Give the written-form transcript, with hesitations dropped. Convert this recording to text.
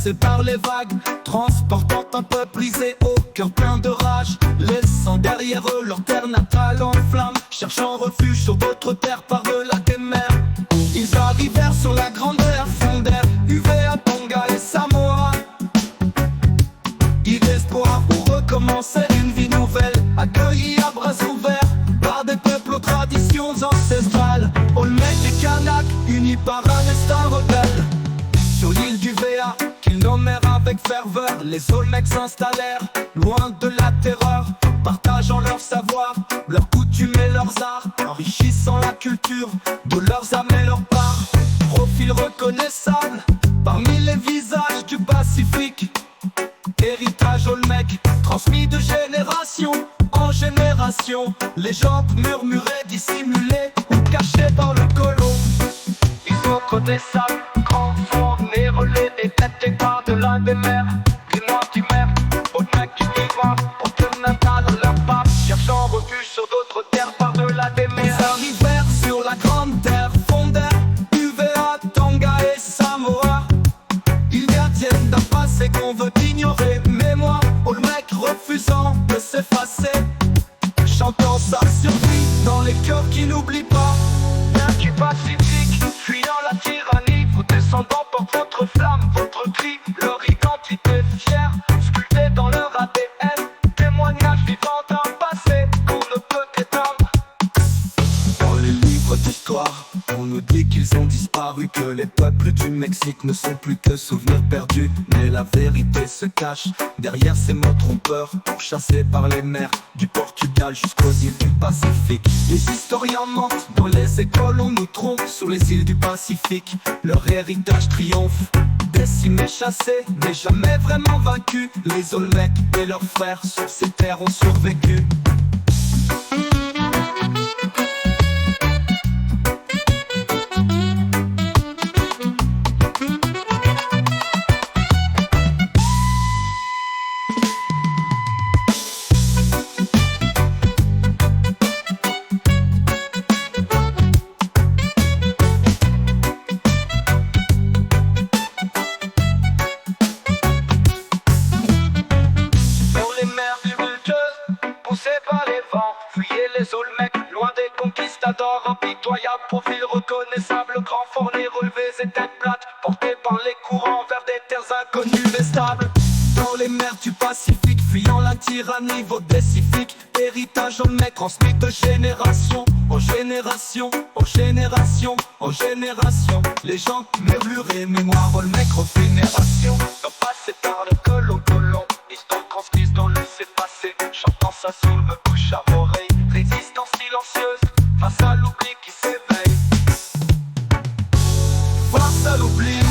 bercés par les vagues, transportant un peuple brisé au cœur plein de rage, laissant derrière eux leur terre natale en flammes, cherchant refuge sur d'autres terres par-delà des mers. Ils arrivèrent sur la grande mer, fondèrent UVA, Tonga et Samoa. Guide d'espoir pour recommencer une vie nouvelle, accueillis à bras ouverts par des peuples aux traditions ancestrales. Olmec et Kanak, unis par un destin rebelle. Sur l'île du VA, qu'ils nommèrent avec ferveur, les Olmecs s'installèrent, loin de la terreur, partageant leur savoir, leurs coutumes et leurs arts, enrichissant la culture de leurs âmes et leurs parts. Profil reconnaissable parmi les visages du Pacifique, héritage Olmec, transmis de génération en génération. Légendes murmurées, dissimulées ou cachées dans le colon. Ils sont reconnaissables, grands, forts, nés, relais, des têtes et par-delà des mers. Grimoire du mer, Olmec du vivant, pour te natal leur pape, cherchant refuge sur d'autres terres par-delà des mers. Ils arrivèrent sur la grande terre, fondèrent UVA, Tonga et Samoa. Ils viennent d'un passé qu'on veut ignorer, mémoire Olmec refusant de s'effacer, chantant sa survie dans les cœurs qui n'oublient pas. Bien du Pacifique, fuyant la tyrannie, vos descendants portent votre flamme, votre cri, leur identité fière, sculptée dans leur ADN, témoignage vivant d'un passé qu'on ne peut éteindre. Dans les livres d'histoire, on nous dit qu'ils ont disparu, que les peuples du Mexique ne sont plus que souvenirs perdus. Mais la vérité se cache derrière ces mots trompeurs, pourchassés par les mers du Portugal jusqu'aux îles du Pacifique. Les historiens mentent, dans les écoles on nous trompe. Sur les îles du Pacifique, leur héritage triomphe. Décimés, chassés, mais jamais vraiment vaincus, les Olmecs et leurs frères sur ces terres ont survécu. Poussés par les vents, fuyez les Olmecs, loin des conquistadors. Impitoyable, profil reconnaissable, grand fort, les relevés et têtes plates, portés par les courants vers des terres inconnues et stables. Dans les mers du Pacifique, fuyant la tyrannie vaudécifique, héritage Olmec transmis de génération en génération, en génération, en génération. Légendes murmurées, mémoire Olmec, refénération. Nos passés par le colon, histoire transmise dans le laisser-passer, chantant sa soul me bouche à l'oreille. Résistance silencieuse face à l'oubli qui s'éveille, face à l'oubli.